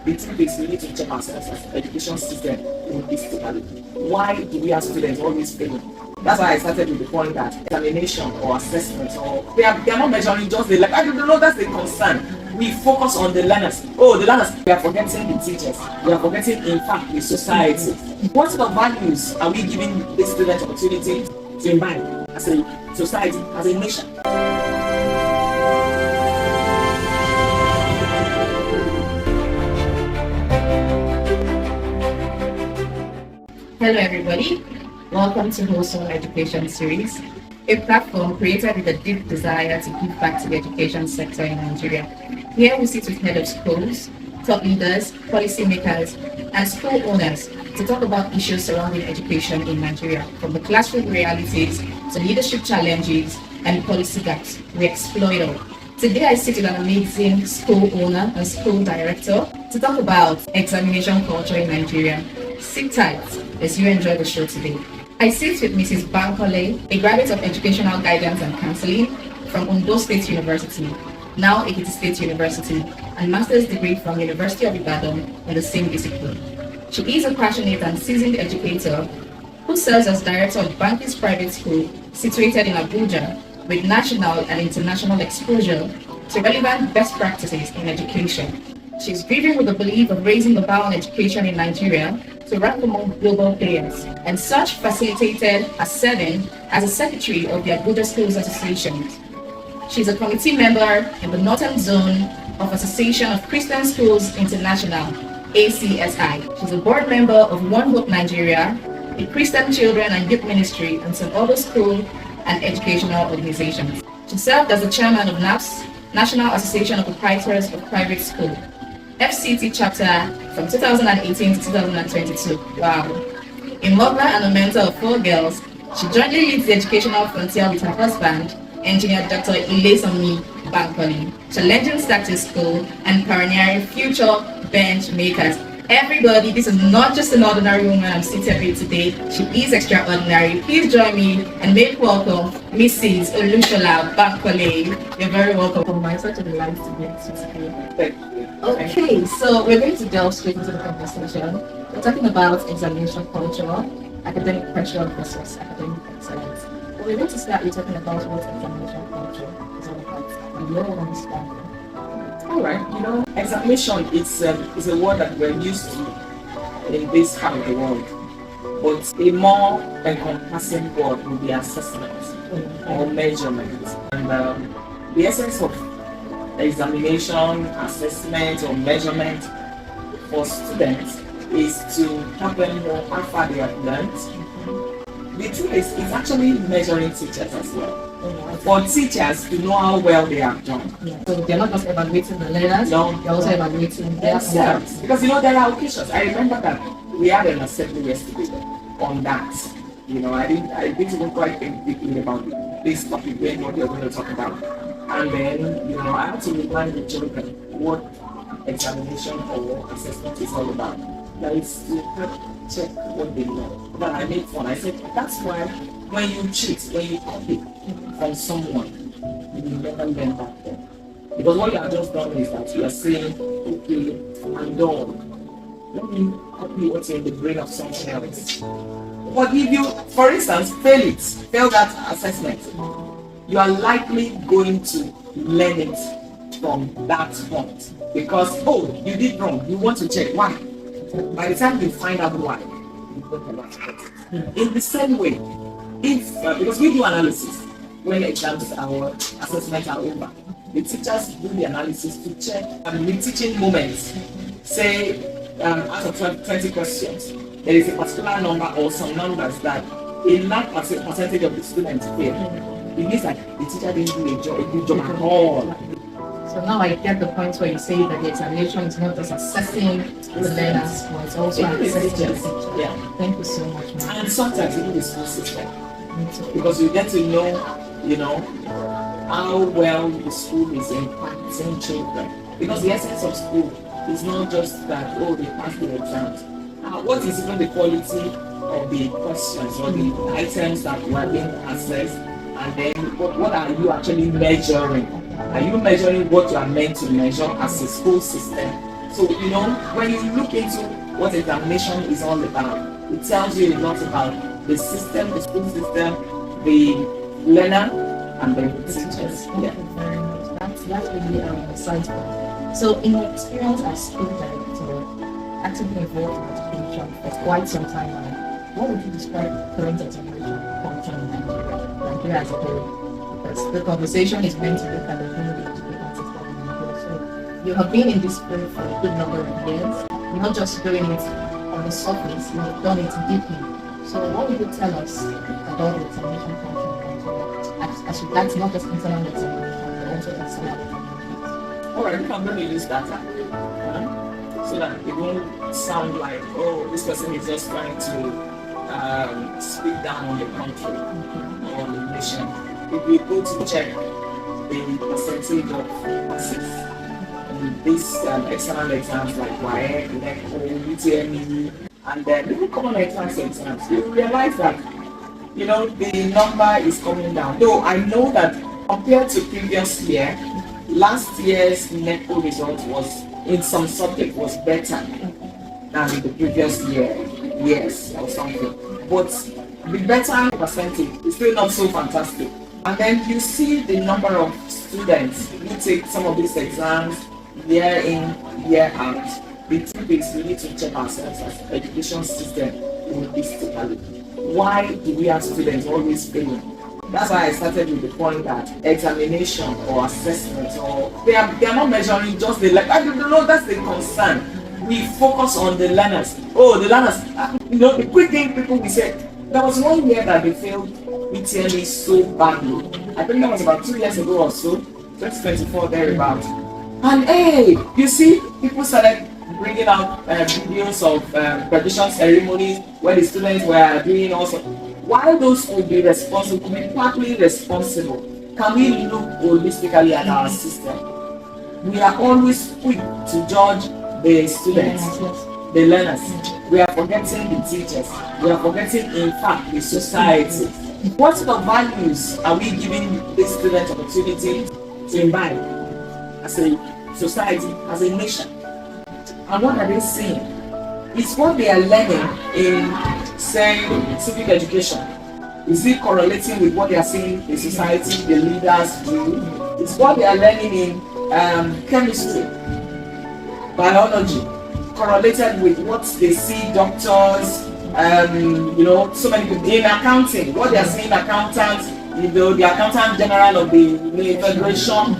the truth is we need to check ourselves as education system holistically. Why do we have students always failing? That's why I started with the point that examination or assessment or they are not measuring just the I don't know, that's the concern. We focus on the learners. Oh, the learners, we are forgetting the teachers. We are forgetting, in fact, the society. What sort of values are we giving the students opportunity to imbibe as a society, as a nation? Hello everybody, welcome to Wholesome Education Series, a platform created with a deep desire to give back to the education sector in Nigeria. Here we sit with head of schools, top leaders, policymakers, and school owners to talk about issues surrounding education in Nigeria, from the classroom realities to leadership challenges and policy gaps. We explore it all. Today I sit with an amazing school owner and school director to talk about examination culture in Nigeria. Sit tight as you enjoy the show today. I sit with Mrs Bankole, a graduate of Educational Guidance and Counseling from Ondo State University, now Ekiti State University, and master's degree from University of Ibadan in the same discipline. She is a passionate and seasoned educator who serves as director of Bankys Private School, situated in Abuja, with national and international exposure to relevant best practices in education. She's driven with the belief of raising the bar on education in Nigeria to rank among global players, and such facilitated her serving as a secretary of the Abuja Schools Association. She's a committee member in the Northern Zone of Association of Christian Schools International, ACSI. She's a board member of One Hope Nigeria, a Christian children and youth ministry, and some other school and educational organizations. She served as the chairman of NAPS, National Association of Proprietors of Private School, FCT chapter from 2018 to 2022. Wow. A mother and a mentor of 4 girls, she jointly leads the educational frontier with her husband, Engineer Dr. Olusola Bankole, challenging status quo and pioneering future bench makers. Everybody, this is not just an ordinary woman I'm seated with today. She is extraordinary. Please join me and make welcome Mrs Olusola Bankole. You're very welcome. It's such a delight to be here today. Okay, so we're going to delve straight into the conversation. We're talking about examination culture, academic pressure versus academic excellence. But we're going to start with talking about what examination culture is all about and your understanding. Alright, examination is a word that we're used to in this part of the world, but a more encompassing word would be assessment or measurement. And the essence of examination, assessment, or measurement for students is to help them know how far they have learned. The truth is, it's actually measuring teachers as well. For teachers to know how well they have done. So they're not just evaluating the learners, they're also evaluating themselves. Because there are occasions. I remember that we had an assembly yesterday on that. I didn't even quite think deeply about this topic when what you're going to talk about. And then, I had to remind the children what examination or assessment is all about. That is to help check what they know. But I made fun. I said, that's why when you cheat, when you copy from someone, you will never learn back then. Because what you have just done is that you are saying, okay, I'm done. Let me copy what's in the brain of someone else. But if you, for instance, fail that assessment, you are likely going to learn it from that point. Because, you did wrong, you want to check why. By the time you find out why, you don't have to. In the same way, because we do analysis when exams or assessments are over, the teachers do the analysis to check the teaching moments. Say, out of 20 questions, there is a particular number or some numbers that a large percentage of the students fail. It means that the teacher didn't do a good job at all. So now I get the point where you say that the examination is not just assessing the learners, but it's also assessing the teacher. Yeah. Thank you so much, ma'am. And sometimes even the school system. Because you get to know, how well the school is impacting children. Because the essence of school is not just that, they pass the exams. What is even the quality of the questions or the items that were being assessed? And then what are you actually measuring? Are you measuring what you are meant to measure as a school system So, when you look into what examination is all about, it tells you a lot about the system, the school system, the learner, and the teachers. Thank you very much. That's really insightful. So, in your experience as school director, actively involved in education for quite some time now, what would you describe current examination function in Nigeria as a whole? Because the conversation is meant to look at the whole education system in Nigeria. So, you have been in this field for a good number of years. You're not just doing it on the surface, you've done it deeply. So, what would you tell us about the examination function in Nigeria? As regards not just internal examination, but also external examinations. Alright, I'm going to use data. So that it won't sound like, oh, this person is just trying to speak down on the country or on the nation. If we go to check the percentage of passes in these external exams like WAEC, NECO, UTME, and then even common entrance exams, you realize that the number is coming down. Though I know that compared to previous year, last year's NECO result was in some subject was better than in the previous years or something. But the better percentage is still not so fantastic. And then you see the number of students who take some of these exams year in, year out. The truth is we need to check ourselves as education system holistically. Why do we have students always failing? That's why I started with the point that examination or assessment or they are not measuring just the I don't know, that's the concern. We focus on the learners. Oh, the learners. The quick thing people will say, there was 1 year that they failed ETME so badly. I think that was about 2 years ago or so, 2024 thereabout. And hey, you see, people started bringing out videos of graduation ceremonies where the students were doing also. While those could be responsible, could be partly responsible, can we look holistically at our system? We are always quick to judge the students, the learners. We are forgetting the teachers. We are forgetting, in fact, the society. What sort of values are we giving these students opportunity to imbibe as a society, as a nation? And what are they seeing? It's what they are learning in, say, civic education. Is it correlating with what they are seeing the society, the leaders do? It's what they are learning in chemistry, biology, correlated with what they see doctors, so many people in accounting, what they are seeing accountants, the accountant general of the federation.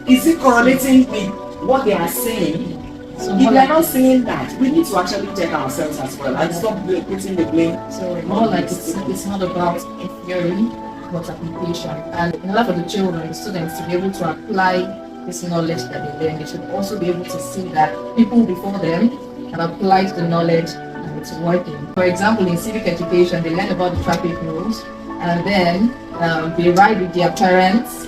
Is it correlating with what they are saying? So if we are not saying that, we need to actually check ourselves as well and stop putting the blame. So more like it's not about theory, but application. And in order for the children, the students to be able to apply this knowledge that they learn, they should also be able to see that people before them have applied the knowledge and it's working. For example, in civic education, they learn about the traffic rules and then they ride with their parents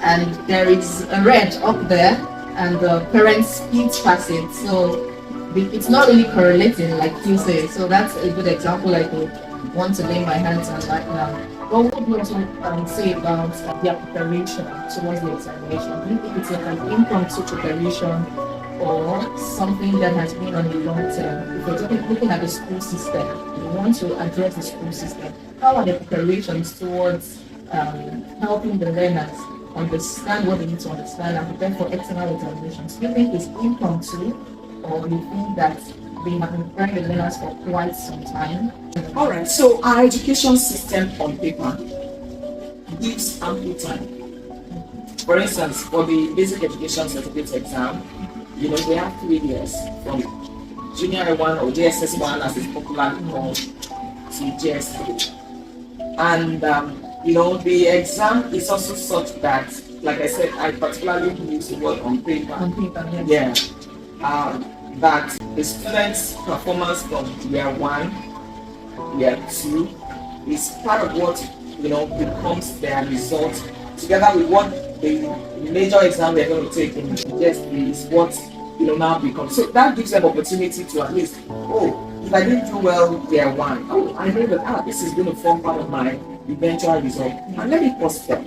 and there is a red up there and the parents speed past it. So it's not really correlating like you say. So that's a good example I could want to lay my hands on right now. What would you also say about their preparation towards the examination? Do you think it's like an impromptu preparation or something that has been on the long term? If we're looking at the school system, we want to address the school system. How are the preparations towards helping the learners understand what they need to understand and prepare for external examinations? Do you think it's impromptu, or do you think that they have been preparing the learners for quite some time? Alright, so our education system on paper gives ample time. For instance, for the basic education certificate exam, they have 3 years from junior 1 or JSS 1 as it's popularly called to JS3. And the exam is also such that, like I said, I particularly use the word on paper. On paper, yes. Yeah. That the students' performance from year 1, year 2 is part of what becomes their result, together with what the major exam they're going to take in just is what now becomes. So that gives them opportunity to at least, if I didn't do well year 1, I know that this is going to form part of my eventual result. And let me pause there.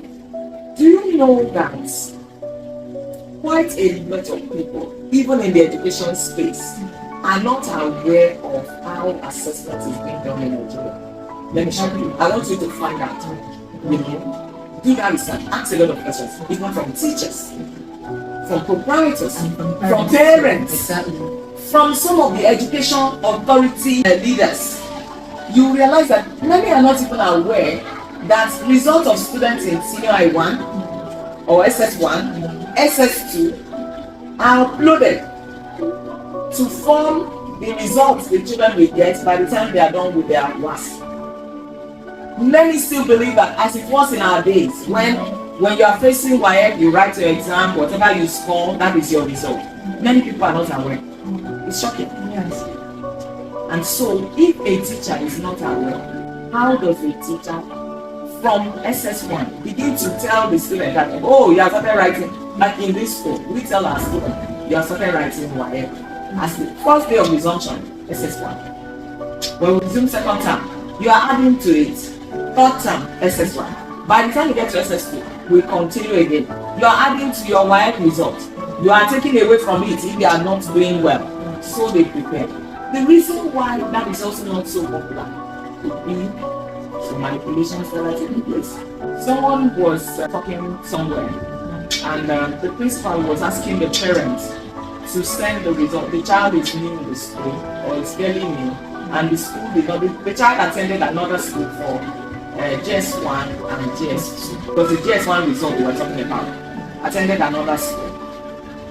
Do you know that quite a lot of people, even in the education space, are not aware of how assessment is being done in Nigeria. Let me show you. I want you to find out. You know, do that research. Ask a lot of questions, even from teachers, from proprietors, from parents, Exactly. from some of the education authority leaders. You realize that many are not even aware that results of students in senior I1 or SS1, SS2 are uploaded to form the results the children will get by the time they are done with their WAS. Many still believe that as it was in our days, when you are facing WAEC, you write your exam, whatever you score, that is your result. Many people are not aware. It's shocking. Yes. And so, if a teacher is not aware, how does a teacher from SS1 begin to tell the student that, oh, you have started writing, like in this school, we tell our student, you have started writing WAEC as the first day of resumption, SS1. When we resume second term, you are adding to it, third term, SS1. By the time you get to SS2, we continue again. You are adding to your WAEC result. You are taking away from it if you are not doing well. So they prepare. The reason why that is also not so popular could be some manipulations that are taking place. Someone was talking somewhere, and the principal was asking the parents to send the result. The child is new in the school, or is fairly new, and the school did not. The child attended another school for GS1 and GS2, because the GS1 result we were talking about, attended another school.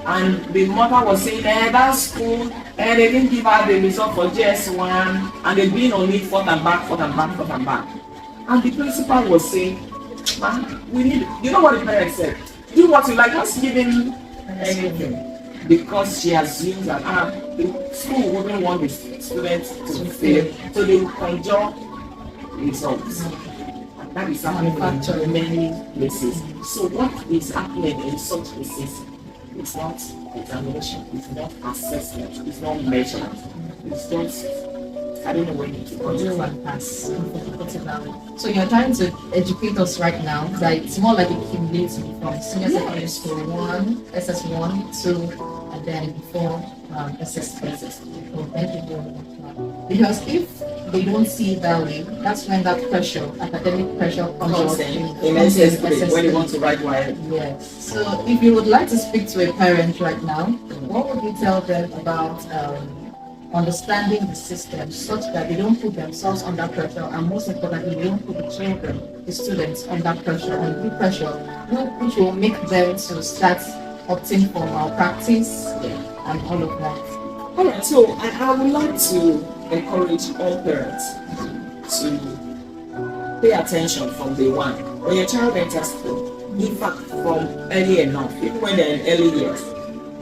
And the mother was saying, that school, they didn't give her the result for GS1, and they've been on it forth and back. And the principal was saying, man, we need, you know what the parents said? Do what you like, just give him anything. Because she assumes that the school wouldn't want the students to fail, so they will conjure results. And that is happening in many places. So what is happening in such places? It's not examination, it's not assessment, it's not measurement. It's just, I don't know when you to Do and pass. So you're trying to educate us right now that it's more like a cumulative from senior secondary school 1, SS1, 2, and then before SS3. So thank you very much. Because if they don't see it that way, that's when that pressure, academic pressure, comes in SS3 when you want to write WAEC. Yes. So if you would like to speak to a parent right now, what would you tell them about understanding the system such that they don't put themselves under pressure, and most importantly, they don't put the children, the students, under pressure, and the pressure which will make them to start opting for malpractice and all of that? Alright, so I would like to encourage all parents to pay attention from day one. When your child enters school, in fact from early enough, even when they're in early years,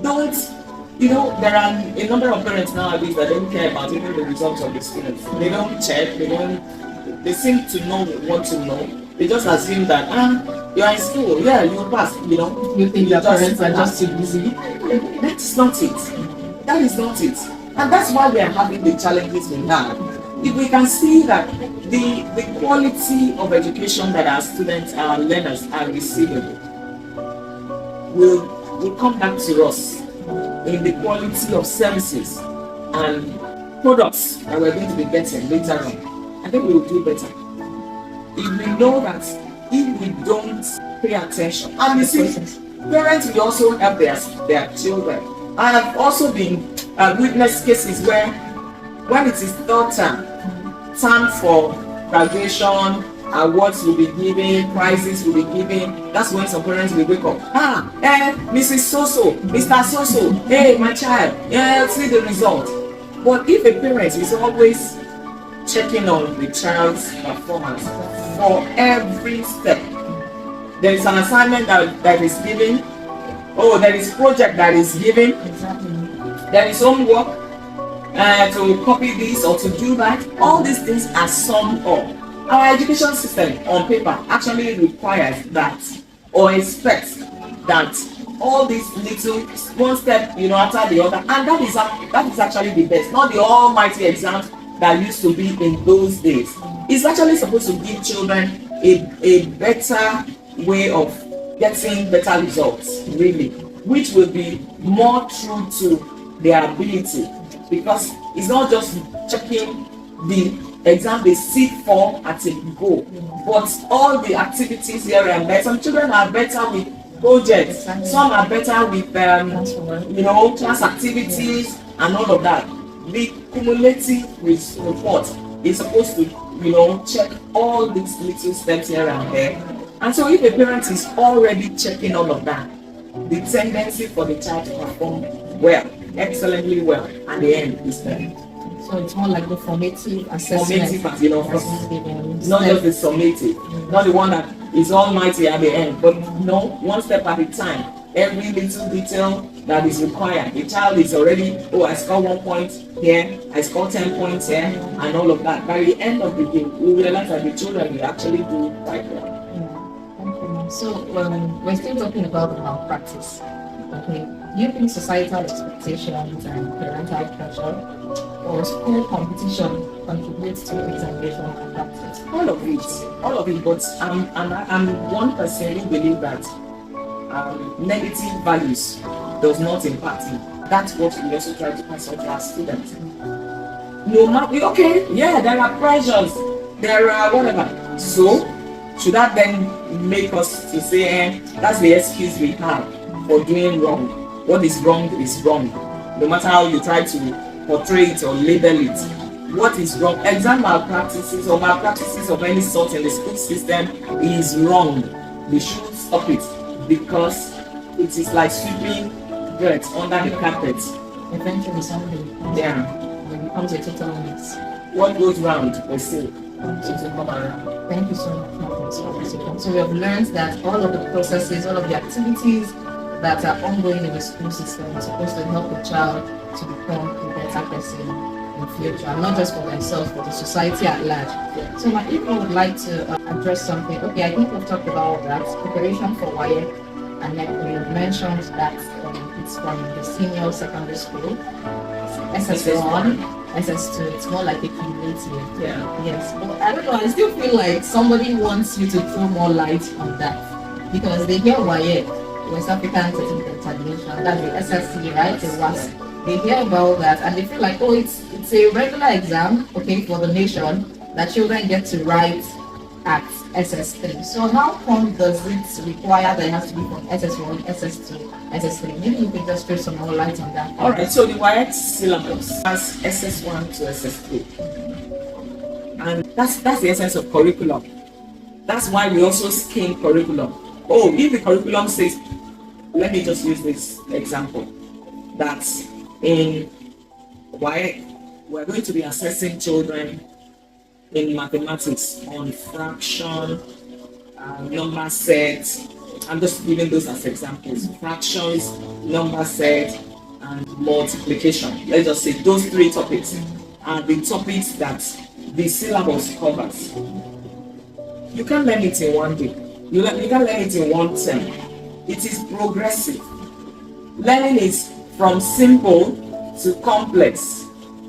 don't, there are a number of parents nowadays that don't care about even the results of the students. They don't check, they seem to know what to know. They just assume that, you are in school, you pass, You think your parents are just too busy? That is not it. That is not it. And that's why we are having the challenges we have. If we can see that the quality of education that our students, our learners are receiving will come back to us in the quality of services and products that we're going to be getting later on. I think we will do better. If we know that if we don't pay attention, and you see, parents will also help their children. I have also been witnessed cases where when it is third time for graduation, awards will be given, prizes will be given, that's when some parents will wake up. Mrs. So-so, Mr. So-so, hey, my child, see the result. But if a parent is always checking on the child's performance for every step, there is an assignment that is given, there is project that is given, there is homework to copy this or to do that. All these things are summed up. Our education system on paper actually requires that or expects that all these little one step after the other, and that is actually the best, not the almighty exams that used to be in those days. It's actually supposed to give children a better way of getting better results, really. which will be more true to their ability, because it's not just checking the exam they sit for at a go, but all the activities here and there. Some children are better with projects, some are better with class activities and all of that. The cumulative report is supposed to check all these little steps here and there. And so if a parent is already checking all of that, the tendency for the child to perform well, excellently well, at the end is there. So it's more like the formative assessment. Not just the summative, not the one that is almighty at the end, but one step at a time. Every little detail that is required. The child is already, I scored 1 point here, I scored 10 points here, and all of that. By the end of the day, we realize that the children will actually do quite well. So we're still talking about the malpractice. Okay, do you think societal expectations and parental pressure or school competition contributes to examination malpractice? All of it. But I'm one person who believes that negative values does not impact me. That's what we also try to pass on to our students. No matter, there are pressures, there are whatever. So should that then make us to say, that's the excuse we have for doing wrong? What is wrong is wrong. No matter how you try to portray it or label it, what is wrong? Exam malpractices or malpractices of any sort in the school system is wrong. We should stop it, because it is like sweeping dirt under the carpet. Eventually somebody becomes a total mess. What goes round, we see, it will come around. Thank you so much for this conversation. So we have learned that all of the processes, all of the activities that are ongoing in the school system are supposed to help the child to become a better person in future, and not just for themselves, but the society at large. So my people would like to address something. Okay, I think we've talked about that. Preparation for WAEC and NECO. You've mentioned that it's from the senior secondary school, SS1, SS2. It's more like a cumulative. Yes, but I don't know. I still feel like somebody wants you to throw more light on that, because they hear WAEC, West African Certificate Examination, that's the SSC, right? The WASC. They hear about that and they feel like, it's a regular exam, for the nation that children get to write at SS3. So how come does it require that it has to be from SS1, SS2, SS3? Maybe you could just throw some more light on that. Alright, so the WAEC syllabus has SS1 to SS3. And that's the essence of curriculum. That's why we also skim curriculum. If the curriculum says, let me just use this example, that in WAEC, we're going to be assessing children in mathematics on fraction, number sets. I'm just giving those as examples. Fractions, number set, and multiplication. Let's just say those 3 topics are the topics that the syllabus covers. You can't learn it in one day. You can't learn it in one term. It is progressive. Learning is from simple to complex.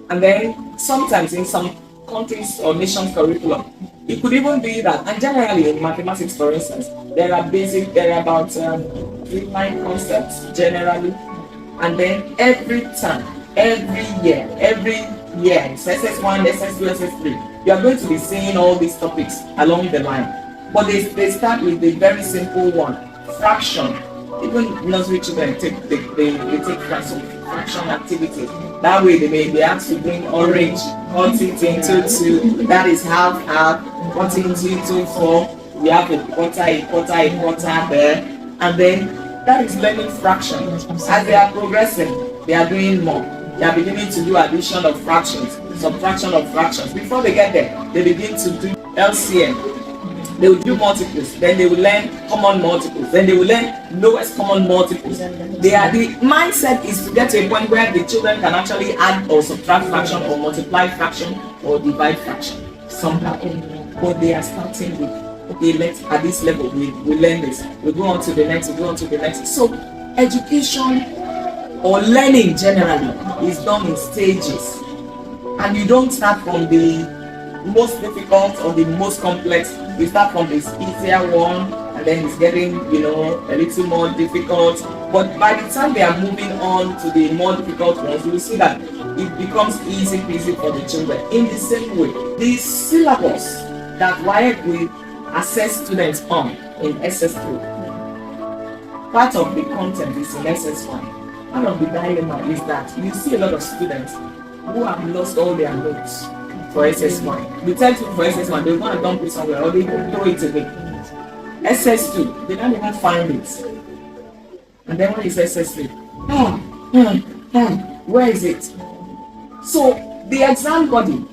And then sometimes in some countries or nations' curriculum, it could even be that, and generally in mathematics, for instance, there are about 3-9 concepts generally, and then every time, every year, it's SS1, SS2, SS3, you are going to be seeing all these topics along the line. But they start with the very simple one, fraction. Even nursery children take fraction activities. That way they have to bring orange, cut it into 2, that is half, cut it into 4, we have a quarter there, and then that is learning fraction. As they are progressing, they are doing more. They are beginning to do addition of fractions, subtraction of fractions. Before they get there, they begin to do LCM. They will do multiples, then they will learn common multiples, then they will learn lowest common multiples. The mindset is to get to a point where the children can actually add or subtract fraction or multiply fraction or divide fraction somehow. But they are starting with, let's at this level we learn this, we go on to the next, So education or learning generally is done in stages, and you don't start from the most difficult or the most complex. You start from this easier one, and then it's getting a little more difficult. But by the time they are moving on to the more difficult ones, you will see that it becomes easy peasy for the children. In the same way, the syllabus that WAEC will assess students on in SS3, part of the content is in SS1. Part of the dilemma is that you see a lot of students who have lost all their notes for SS1. The text for SS1, they're going to dump it somewhere or they will throw it away. SS2, they don't even find it. And then when it's SS3, where is it? So the exam body,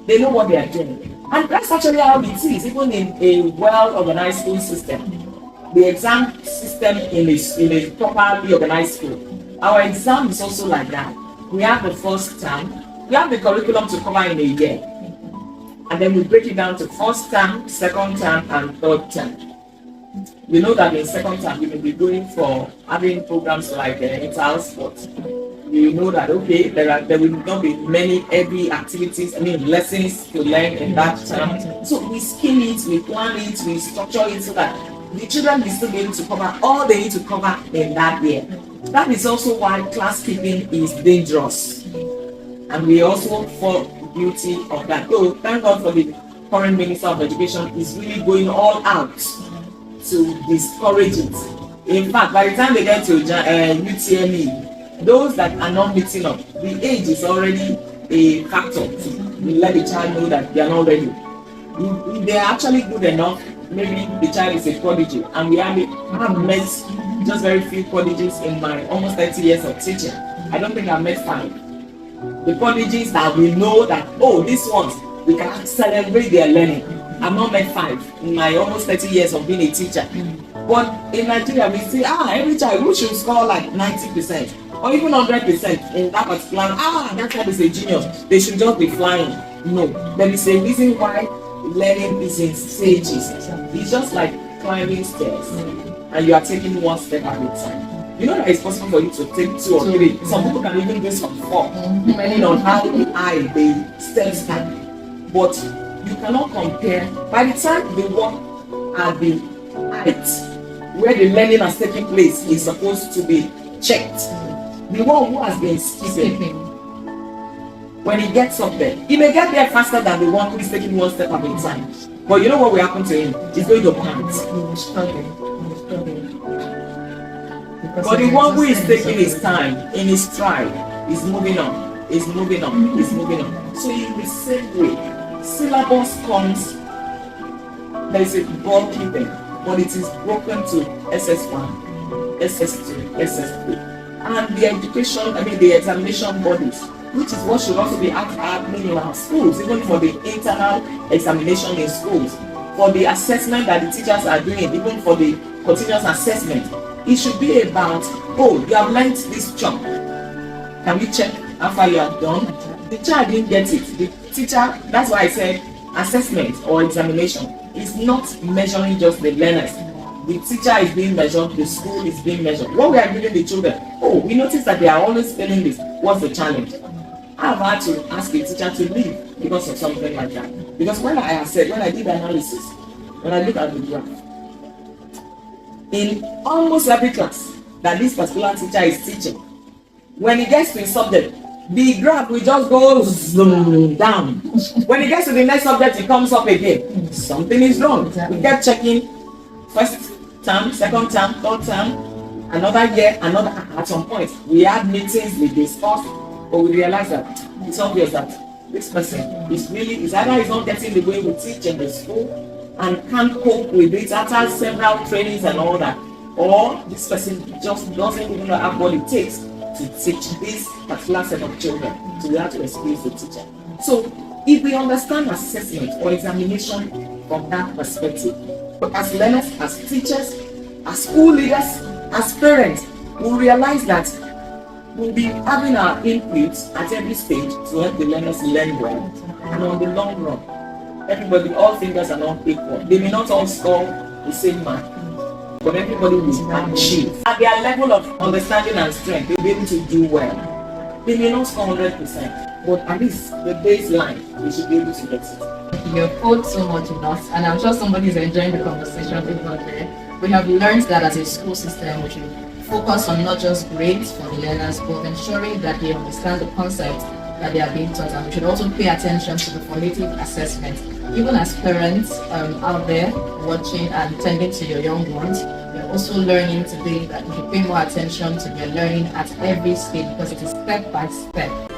they know what they are doing. And that's actually how it is, even in a well-organized school system. The exam system in a properly organized school. Our exam is also like that. We have the first term, we have the curriculum to cover in a year. And then we break it down to first term, second term, and third term. We know that in second term, we will be going for having programs like inter sports. We know that, okay, there will not be many heavy activities, lessons to learn in that term. So we scheme it, we plan it, we structure it so that the children will still be able to cover all they need to cover in that year. That is also why class keeping is dangerous. And we also fall guilty of that. So thank God for the current Minister of Education is really going all out to discourage it. In fact, by the time they get to UTME, those that are not meeting up, the age is already a factor to let the child know that they are not ready. If they are actually good enough, maybe the child is a prodigy. And I have met just very few prodigies in my almost 30 years of teaching. I don't think I've met 5. The prodigies that we know that, oh, these ones, we can celebrate their learning. I've not met 5 in my almost 30 years of being a teacher. But in Nigeria, we say, every child who should score like 90% or even 100% in that particular, that child is a genius. They should just be flying. No, there is a reason why learning is in stages. It's just like climbing stairs, and you are taking one step at a time. You know that it's possible for you to take 2 or 3. Some people can even do some 4, depending on how high the steps can. But you cannot compare. By the time the one at the height where the learning has taken place is supposed to be checked, the one who has been skipping, when he gets up there, he may get there faster than the one who is taking one step at a time. But you know what will happen to him? He's going to pant. But the one who is taking his time, in his stride, is moving on, is moving on, is moving on. So in the same way, syllabus comes, there is a ball keeping, but it is broken to SS1, SS2, SS3. And the education, the examination bodies, which is what should also be happening in our schools, even for the internal examination in schools, for the assessment that the teachers are doing, even for the continuous assessment. It should be about, oh, you have learned this chunk. Can we check after you are done? The child didn't get it. The teacher, that's why I said assessment or examination is not measuring just the learners. The teacher is being measured, the school is being measured. What we are giving the children, oh, we notice that they are always failing this. What's the challenge? I've had to ask the teacher to leave because of something like that. Because when I did analysis, when I look at the graph, in almost every class that this particular teacher is teaching, when he gets to a subject, the graph will just go zoom down. When he gets to the next subject, it comes up again. Something is wrong. We kept checking first term, second term, third term, another year, another. At some point, we had meetings, we discussed, but we realized that it's obvious that this person is either he's not getting the way we teach in the school and can't cope with it after several trainings and all that, or this person just doesn't even have what it takes to teach this particular set of children, so we have to excuse the teacher. So if we understand assessment or examination from that perspective, but as learners, as teachers, as school leaders, as parents, we'll realize that we'll be having our input at every stage to help the learners learn well. And on the long run, everybody, all fingers are not equal. They may not all score the same mark, but everybody will achieve. At their level of understanding and strength, they'll be able to do well. They may not score 100%, but at least the baseline, they should be able to get it. You have poured so much in us, and I'm sure somebody is enjoying the conversation over there. We have learned that as a school system, we should focus on not just grades for the learners, but ensuring that they understand the concepts that they are being taught. And we should also pay attention to the formative assessment. Even as parents out there watching and tending to your young ones, you're also learning today that you should pay more attention to their learning at every stage, because it is step by step.